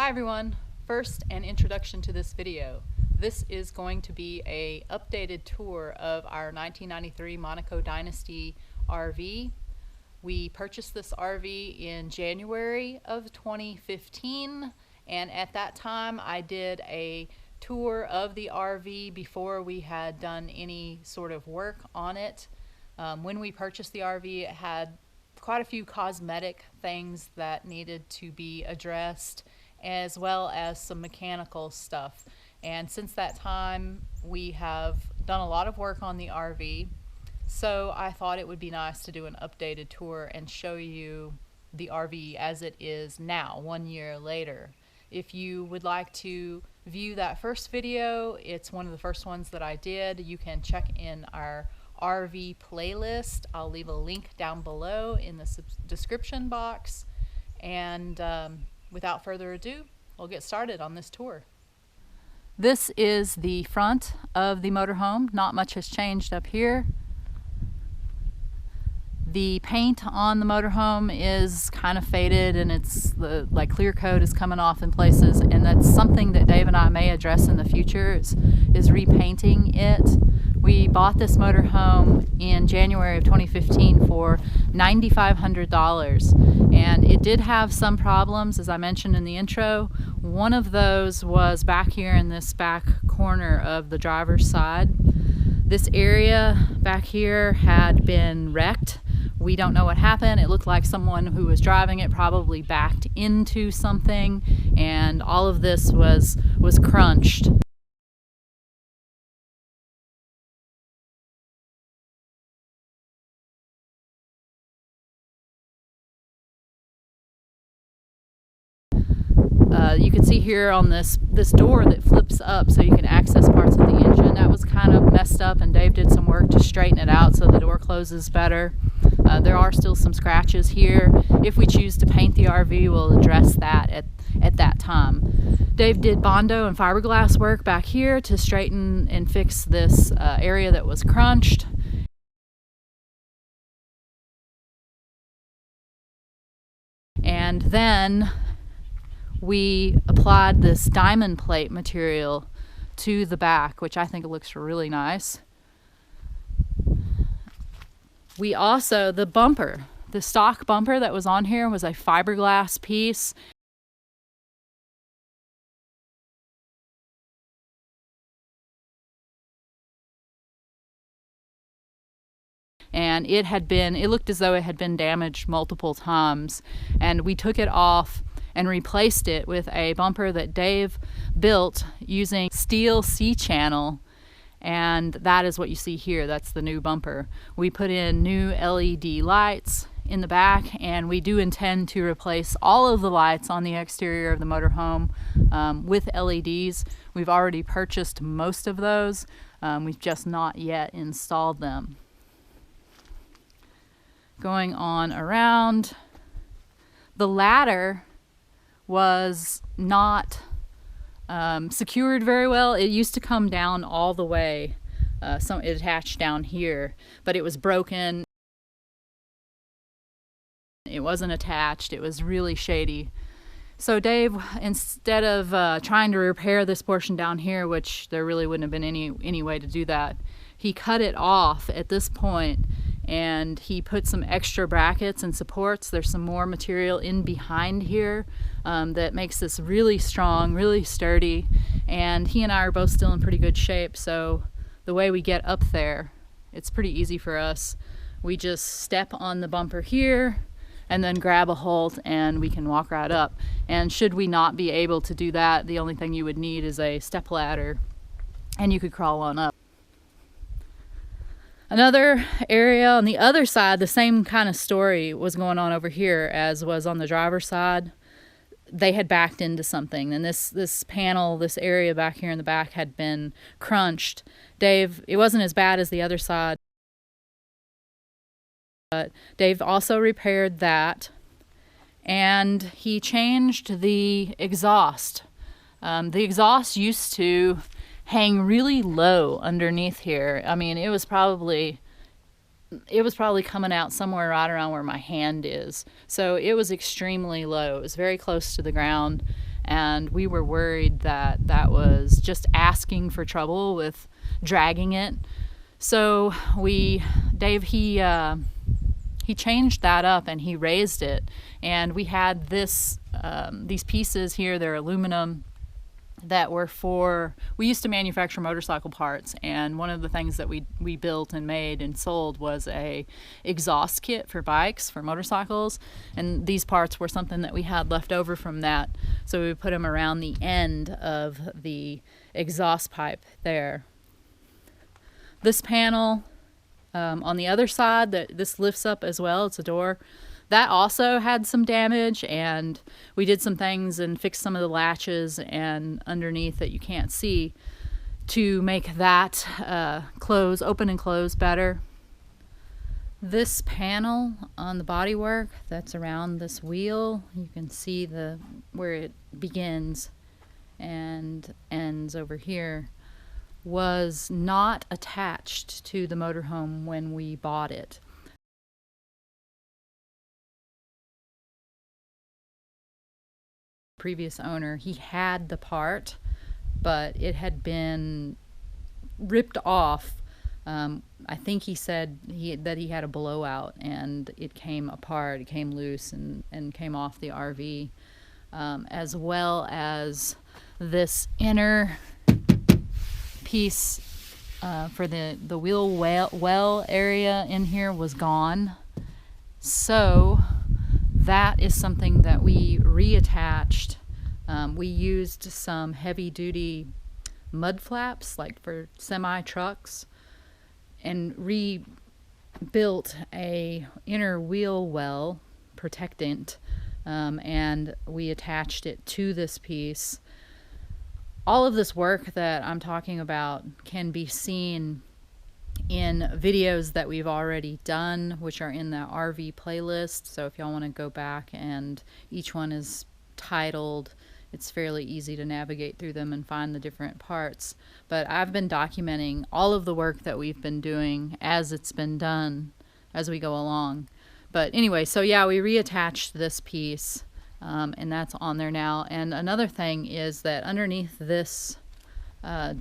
Hi everyone. First, an introduction to this video. This is going to be a updated tour of our 1993 Monaco Dynasty RV. We purchased this RV in January of 2015, and at that time I did a tour of the RV before we had done any sort of work on it. When we purchased the RV, it had quite a few cosmetic things that needed to be addressed, as well as some mechanical stuff. And since that time, we have done a lot of work on the RV. So I thought it would be nice to do an updated tour and show you the RV as it is now, 1 year later. If you would like to view that first video, it's one of the first ones that I did. You can check in our RV playlist. I'll leave a link down below in the description box. And without further ado, we'll get started on this tour. This is the front of the motorhome. Not much has changed up here. The paint on the motorhome is kind of faded, and it's like clear coat is coming off in places, and that's something that Dave and I may address in the future is repainting it. We bought this motorhome in January of 2015 for $9,500, and it did have some problems, as I mentioned in the intro. One of those was back here in this back corner of the driver's side. This area back here had been wrecked. We don't know what happened. It looked like someone who was driving it probably backed into something, and all of this was crunched. You can see here on this door that flips up so you can access parts of the engine. That was kind of messed up, and Dave did some work to straighten it out so the door closes better. There are still some scratches here. If we choose to paint the RV, we'll address that at that time. Dave did Bondo and fiberglass work back here to straighten and fix this area that was crunched. And then we applied this diamond plate material to the back, which I think looks really nice. We also, the stock bumper that was on here was a fiberglass piece. And it looked as though it had been damaged multiple times, and we took it off and replaced it with a bumper that Dave built using steel C-channel, and that is what you see here. That's the new bumper. We put in new LED lights in the back, and we do intend to replace all of the lights on the exterior of the motorhome with LEDs. We've already purchased most of those. We've just not yet installed them. Going on around, the ladder was not secured very well. It used to come down all the way. It attached down here, but it was broken. It wasn't attached. It was really shady. So Dave, instead of trying to repair this portion down here, which there really wouldn't have been any way to do that, he cut it off at this point, and he put some extra brackets and supports. There's some more material in behind here that makes this really strong, really sturdy, and he and I are both still in pretty good shape, so the way we get up there, it's pretty easy for us. We just step on the bumper here and then grab a hold, and we can walk right up. And should we not be able to do that, the only thing you would need is a step ladder, and you could crawl on up. Another area on the other side, the same kind of story was going on over here as was on the driver's side. They had backed into something, and this panel, this area back here in the back had been crunched. Dave, it wasn't as bad as the other side, but Dave also repaired that, and he changed the exhaust. The exhaust used to hang really low underneath here. I mean, it was probably coming out somewhere right around where my hand is. So it was extremely low. It was very close to the ground, and we were worried that that was just asking for trouble with dragging it. So Dave, he changed that up and he raised it, and we had these pieces here, they're aluminum, that were we used to manufacture motorcycle parts, and one of the things that we built and made and sold was a exhaust kit for bikes, for motorcycles, and these parts were something that we had left over from that, so we put them around the end of the exhaust pipe there. This panel on the other side, this lifts up as well, it's a door, that also had some damage, and we did some things and fixed some of the latches and underneath that you can't see to make that open and close better. This panel on the bodywork that's around this wheel, you can see where it begins and ends over here, was not attached to the motorhome when we bought it. Previous owner, he had the part, but it had been ripped off. I think he said that he had a blowout and it came apart, it came loose and came off the RV, as well as this inner piece for the wheel well area in here was gone. So that is something that we reattached. We used some heavy-duty mud flaps, like for semi-trucks, and rebuilt a inner wheel well protectant, and we attached it to this piece. All of this work that I'm talking about can be seen in videos that we've already done, which are in the RV playlist. So if y'all want to go back, and each one is titled, it's fairly easy to navigate through them and find the different parts. But I've been documenting all of the work that we've been doing as it's been done as we go along. But anyway, so yeah, we reattached this piece, and that's on there now. And another thing is that underneath this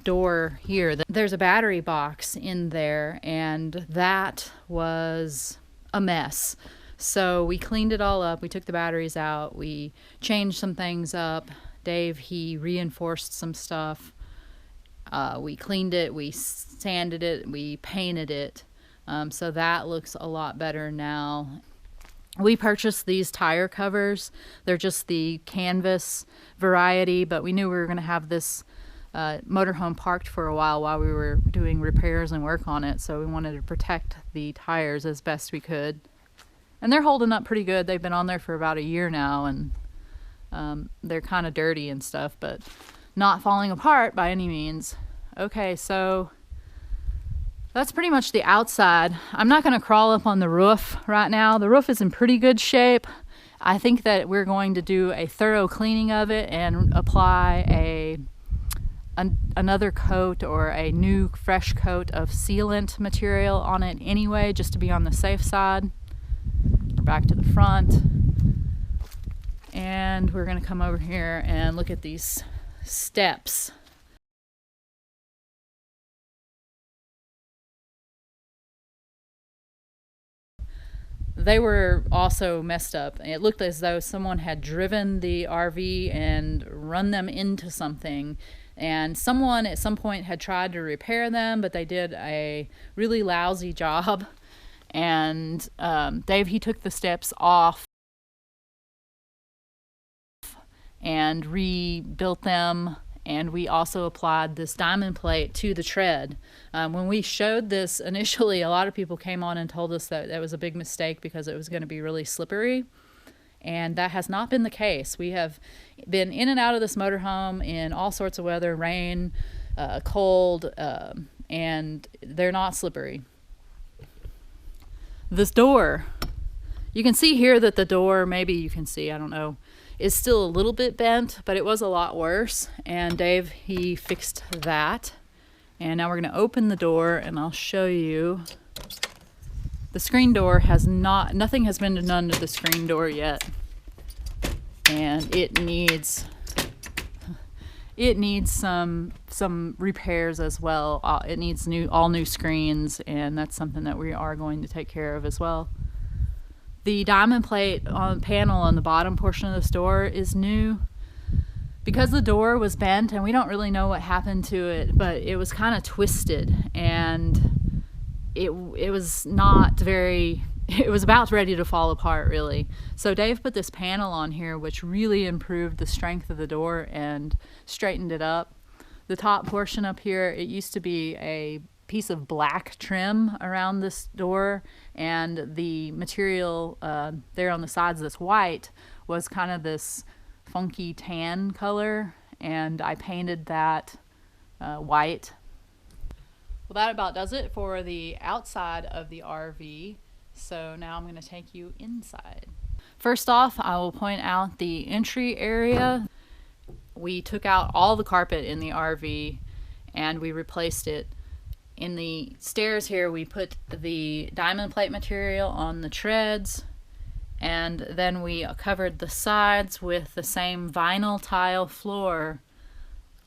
door here, there's a battery box in there, and that was a mess. So we cleaned it all up, we took the batteries out, we changed some things up. Dave, he reinforced some stuff, we cleaned it, we sanded it, we painted it, so that looks a lot better now. We purchased these tire covers. They're just the canvas variety, but we knew we were going to have this motorhome parked for a while we were doing repairs and work on it, so we wanted to protect the tires as best we could. And they're holding up pretty good. They've been on there for about a year now, and they're kind of dirty and stuff, but not falling apart by any means. Okay, so that's pretty much the outside. I'm not going to crawl up on the roof right now. The roof is in pretty good shape. I think that we're going to do a thorough cleaning of it and apply another coat or a new fresh coat of sealant material on it anyway, just to be on the safe side. We're back to the front, and we're going to come over here and look at these steps. They were also messed up. It looked as though someone had driven the RV and run them into something, and someone at some point had tried to repair them, but they did a really lousy job. And Dave, he took the steps off and rebuilt them, and we also applied this diamond plate to the tread. When we showed this initially, a lot of people came on and told us that that was a big mistake because it was going to be really slippery, and that has not been the case. We have been in and out of this motorhome in all sorts of weather, rain, cold, and they're not slippery. This door, you can see here that the door, maybe you can see, I don't know, is still a little bit bent, but it was a lot worse, and Dave, he fixed that. And now we're going to open the door, and I'll show you. The screen door has nothing has been done to the screen door yet, and it needs it needs some repairs as well. It needs all new screens, and that's something that we are going to take care of as well. The diamond plate panel on the bottom portion of this door is new. Because the door was bent, and we don't really know what happened to it, but it was kind of twisted, and it was not very, it was about ready to fall apart, really. So Dave put this panel on here, which really improved the strength of the door and straightened it up. The top portion up here, it used to be a piece of black trim around this door, and the material there on the sides that's white was kind of this funky tan color, and I painted that white. Well, that about does it for the outside of the RV. So now I'm going to take you inside. First off, I will point out the entry area. We took out all the carpet in the RV and we replaced it. In the stairs here, we put the diamond plate material on the treads, and then we covered the sides with the same vinyl tile floor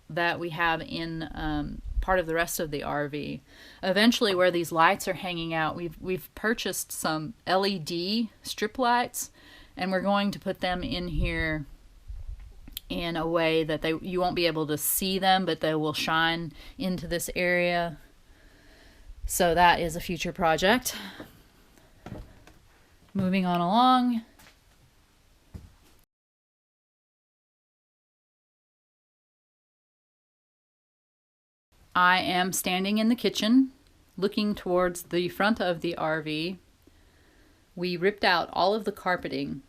that we have in part of the rest of the RV. Eventually, where these lights are hanging out, we've purchased some LED strip lights, and we're going to put them in here in a way that you won't be able to see them, but they will shine into this area. So that is a future project. Moving on along. I am standing in the kitchen, looking towards the front of the RV. We ripped out all of the carpeting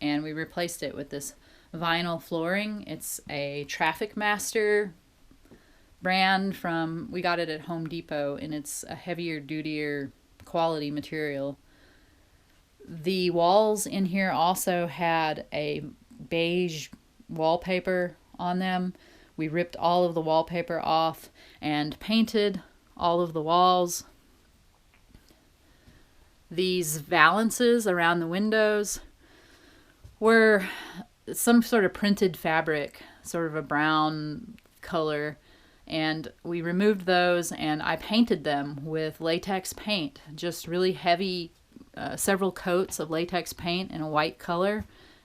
and we replaced it with this vinyl flooring. It's a Traffic Master brand we got it at Home Depot, and it's a heavier, dutier quality material. The walls in here also had a beige wallpaper on them. We ripped all of the wallpaper off and painted all of the walls. These valances around the windows were some sort of printed fabric, sort of a brown color, and we removed those and I painted them with latex paint, just really heavy, several coats of latex paint in a white color,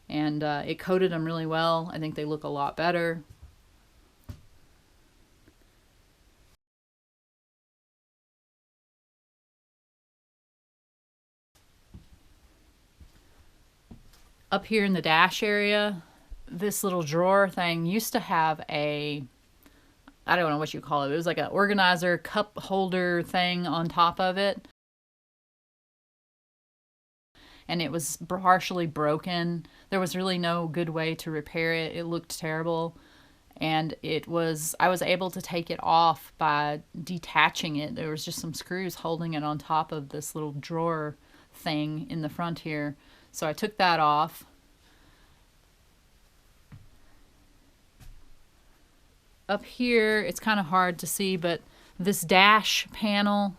and it coated them really well. I think they look a lot better. Up here in the dash area, this little drawer thing used to have I don't know what you call it. It was like an organizer cup holder thing on top of it. And it was partially broken. There was really no good way to repair it. It looked terrible. And I was able to take it off by detaching it. There was just some screws holding it on top of this little drawer thing in the front here. So I took that off. Up here, it's kind of hard to see, but this dash panel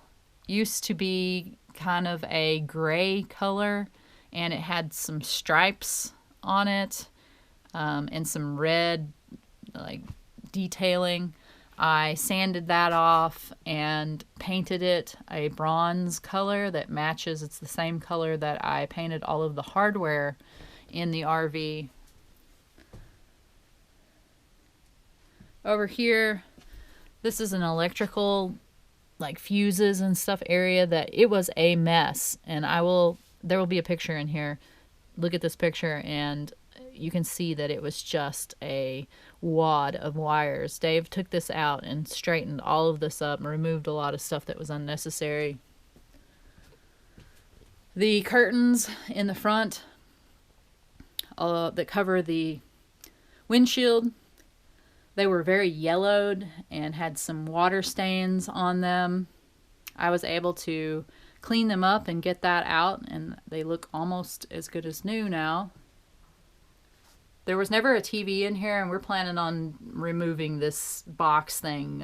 used to be kind of a gray color, and it had some stripes on it, and some red like detailing. I sanded that off and painted it a bronze color that matches. It's the same color that I painted all of the hardware in the RV. Over here, this is an electrical, like fuses and stuff area that it was a mess, and there will be a picture in here. Look at this picture and you can see that it was just a wad of wires. Dave took this out and straightened all of this up and removed a lot of stuff that was unnecessary. The curtains in the front that cover the windshield, they were very yellowed and had some water stains on them. I was able to clean them up and get that out, and they look almost as good as new now. There was never a TV in here, and we're planning on removing this box thing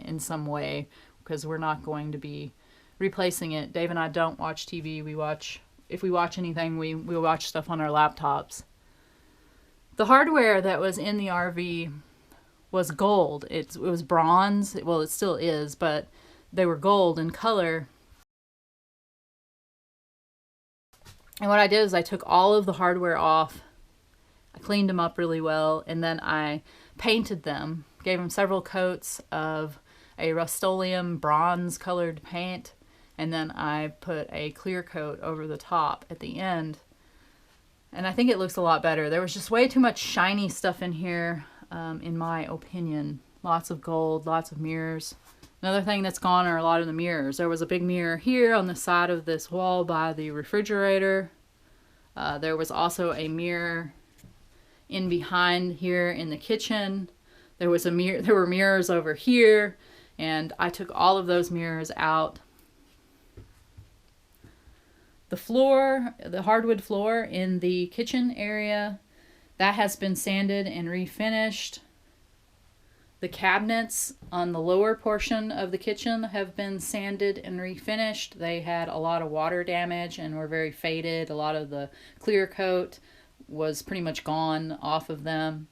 in some way, because we're not going to be replacing it. Dave and I don't watch TV. If we watch anything, we watch stuff on our laptops. The hardware that was in the RV was gold. It was bronze. Well, it still is, but they were gold in color. And what I did is I took all of the hardware off. I cleaned them up really well, and then I painted them. Gave them several coats of a Rust-Oleum bronze colored paint, and then I put a clear coat over the top at the end. And I think it looks a lot better. There was just way too much shiny stuff in here, in my opinion. Lots of gold, lots of mirrors. Another thing that's gone are a lot of the mirrors. There was a big mirror here on the side of this wall by the refrigerator. There was also a mirror in behind here in the kitchen. There was a mirror. There were mirrors over here, and I took all of those mirrors out. The floor, the hardwood floor in the kitchen area, that has been sanded and refinished. The cabinets on the lower portion of the kitchen have been sanded and refinished. They had a lot of water damage and were very faded. A lot of the clear coat was pretty much gone off of them.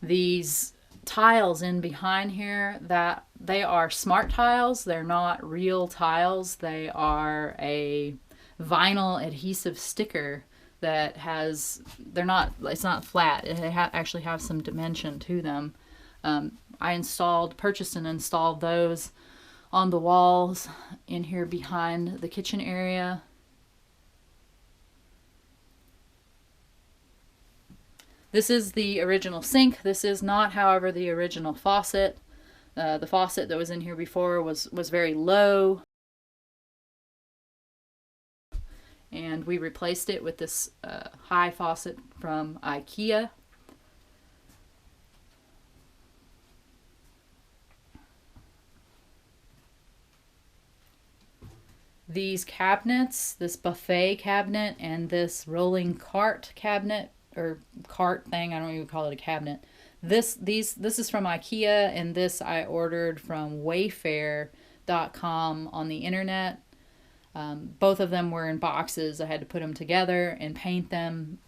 These tiles in behind here, that they are smart tiles. They're not real tiles. They are a vinyl adhesive sticker that has, it's not flat. They actually have some dimension to them. I purchased and installed those on the walls in here behind the kitchen area. This is the original sink. This is not, however, the original faucet. The faucet that was in here before was very low. And we replaced it with this high faucet from IKEA. These cabinets, this buffet cabinet and this rolling cart cabinet, or cart thing, I don't even call it a cabinet. This is from IKEA, and this I ordered from Wayfair.com on the internet. Both of them were in boxes. I had to put them together and paint them.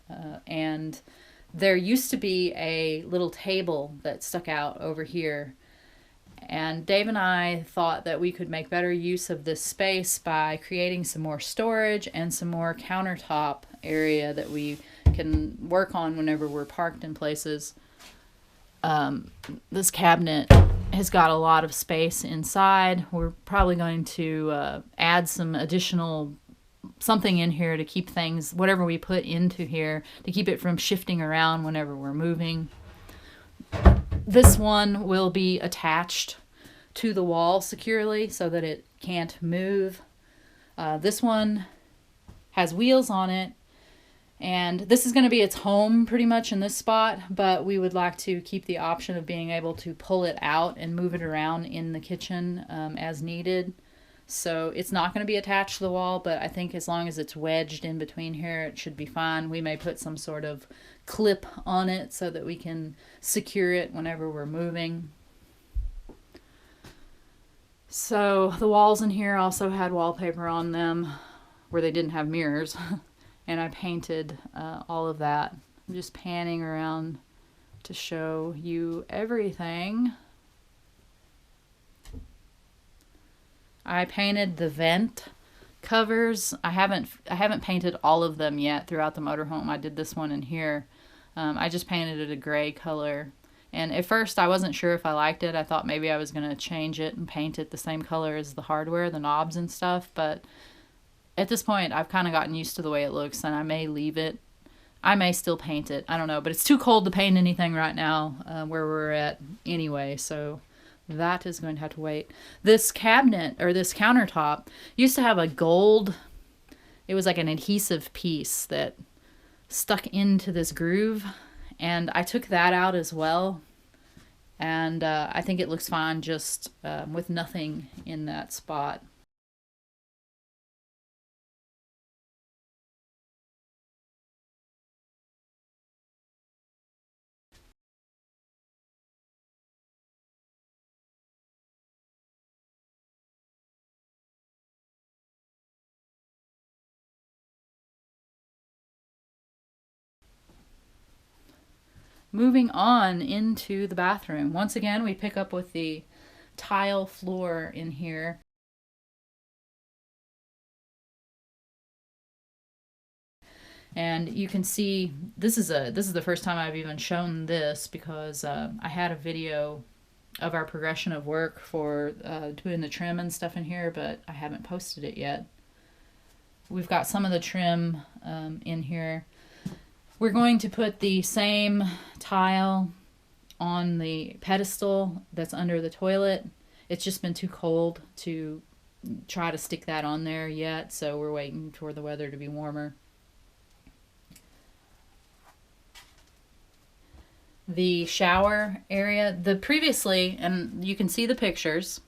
And there used to be a little table that stuck out over here. And Dave and I thought that we could make better use of this space by creating some more storage and some more countertop area that we can work on whenever we're parked in places. This cabinet has got a lot of space inside. We're probably going to add some additional something in here to keep things, whatever we put into here, to keep it from shifting around whenever we're moving. This one will be attached to the wall securely so that it can't move. This one has wheels on it, and this is going to be its home pretty much in this spot, but we would like to keep the option of being able to pull it out and move it around in the kitchen as needed. So it's not going to be attached to the wall, but I think as long as it's wedged in between here, it should be fine. We may put some sort of clip on it so that we can secure it whenever we're moving. So the walls in here also had wallpaper on them where they didn't have mirrors, and I painted all of that. I'm just panning around to show you everything. I painted the vent covers. I haven't painted all of them yet throughout the motorhome. I did this one in here. I just painted it a gray color. And at first I wasn't sure if I liked it. I thought maybe I was going to change it and paint it the same color as the hardware, the knobs and stuff. But at this point I've kind of gotten used to the way it looks, and I may leave it. I may still paint it. I don't know. But it's too cold to paint anything right now where we're at anyway. So that is going to have to wait. This cabinet, or this countertop, used to have a gold, it was like an adhesive piece that stuck into this groove, and I took that out as well, and I think it looks fine just with nothing in that spot. Moving on into the bathroom. Once again, we pick up with the tile floor in here. And you can see this is the first time I've even shown this, because I had a video of our progression of work for doing the trim and stuff in here, but I haven't posted it yet. We've got some of the trim in here. We're going to put the same tile on the pedestal that's under the toilet. It's just been too cold to try to stick that on there yet, so we're waiting for the weather to be warmer. The shower area, previously, and you can see the pictures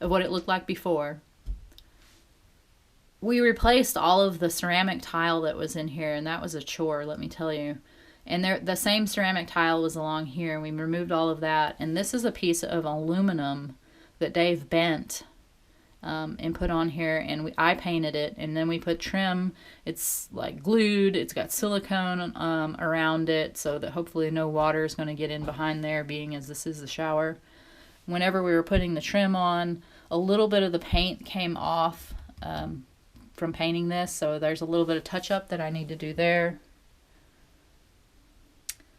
of what it looked like before. We replaced all of the ceramic tile that was in here, and that was a chore, let me tell you. And the same ceramic tile was along here, and we removed all of that. And this is a piece of aluminum that Dave bent and put on here, and I painted it, and then we put trim. It's like glued, it's got silicone around it, so that hopefully no water is going to get in behind there, being as this is the shower. Whenever we were putting the trim on, a little bit of the paint came off from painting this, so there's a little bit of touch-up that I need to do there.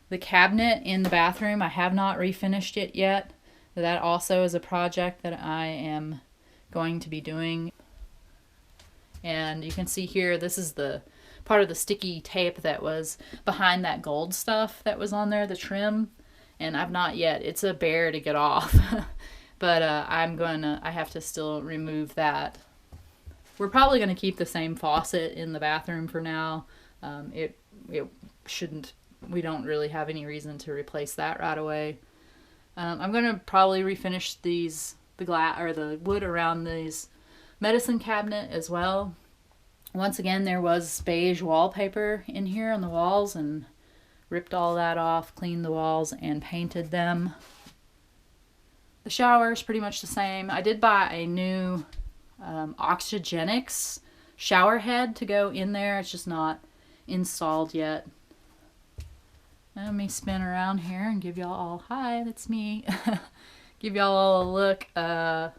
The cabinet in the bathroom, I have not refinished it yet. That also is a project that I am going to be doing. And you can see here, this is the part of the sticky tape that was behind that gold stuff that was on there, the trim, and I've not yet. It's a bear to get off. But I have to still remove that. We're probably going to keep the same faucet in the bathroom for now. It shouldn't, we don't really have any reason to replace that right away. I'm going to probably refinish the glass or the wood around these medicine cabinet as well. Once again, there was beige wallpaper in here on the walls, and ripped all that off, cleaned the walls, and painted them. The shower is pretty much the same. I did buy a new Oxygenics shower head to go in there. It's just not installed yet. Let me spin around here and give y'all all, hi, that's me. Give y'all all a look at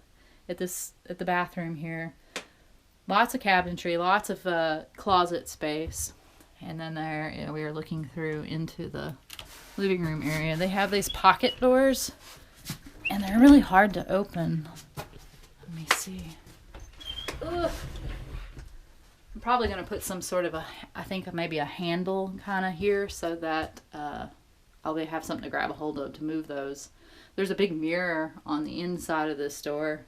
the bathroom here. Lots of cabinetry, lots of closet space. And then there, we are looking through into the living room area. They have these pocket doors, and they're really hard to open. Let me see. Ugh. I'm probably going to put some sort of I think maybe a handle kind of here, so that I'll have something to grab a hold of to move those. There's a big mirror on the inside of this door.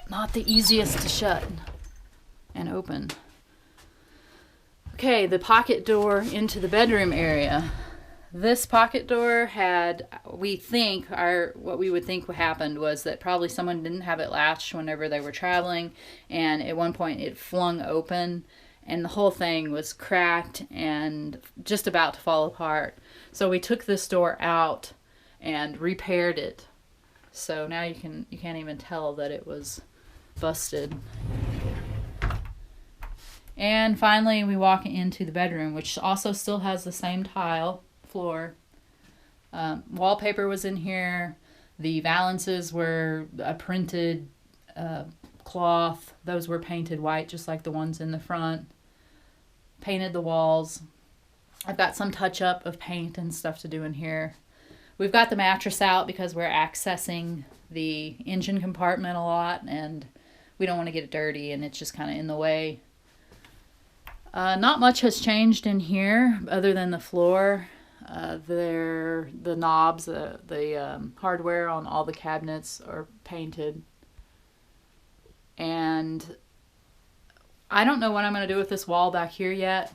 Not the easiest to shut and open. Okay, the pocket door into the bedroom area. This pocket door had, we think, what we would think what happened was that probably someone didn't have it latched whenever they were traveling, and at one point it flung open, and the whole thing was cracked and just about to fall apart. So we took this door out and repaired it. So now you can't even tell that it was busted. And finally, we walk into the bedroom, which also still has the same tile floor. Wallpaper was in here. The valances were a printed cloth. Those were painted white, just like the ones in the front. Painted the walls. I've got some touch-up of paint and stuff to do in here. We've got the mattress out because we're accessing the engine compartment a lot, and we don't want to get it dirty, and it's just kind of in the way. Not much has changed in here other than the floor. The knobs, the hardware on all the cabinets are painted. And I don't know what I'm going to do with this wall back here yet.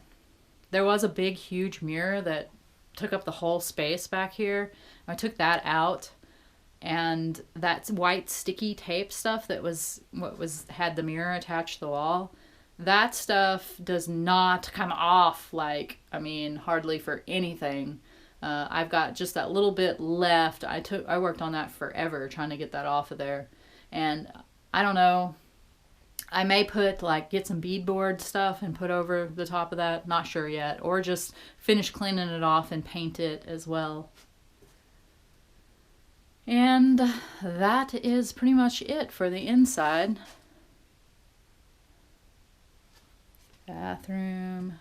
There was a big, huge mirror that took up the whole space back here. I took that out, and that white sticky tape stuff that had the mirror attached to the wall, that stuff does not come off, like, I mean, hardly for anything. I've got just that little bit left. I worked on that forever trying to get that off of there, and I don't know. I may put get some beadboard stuff and put over the top of that, not sure yet, or just finish cleaning it off and paint it as well. And that is pretty much it for the inside. Bathroom.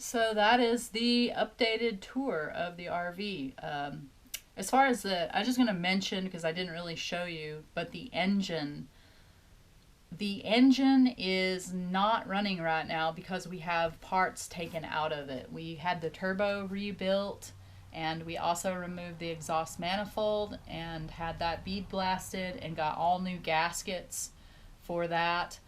So that is the updated tour of the RV. As far as I'm just going to mention, because I didn't really show you, but the engine is not running right now because we have parts taken out of it. We had the turbo rebuilt, and we also removed the exhaust manifold and had that bead blasted and got all new gaskets for that.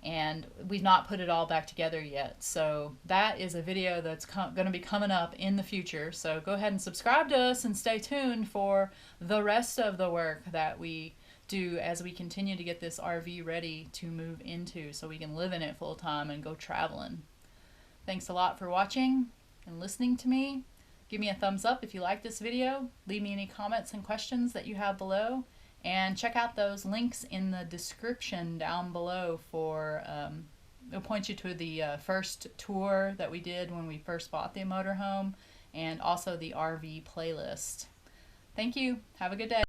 And we've not put it all back together yet. So that is a video that's going to be coming up in the future. So go ahead and subscribe to us and stay tuned for the rest of the work that we do as we continue to get this RV ready to move into so we can live in it full time and go traveling. Thanks a lot for watching and listening to me. Give me a thumbs up if you like this video. Leave me any comments and questions that you have below. And check out those links in the description down below for, it'll point you to the first tour that we did when we first bought the motorhome, and also the RV playlist. Thank you. Have a good day.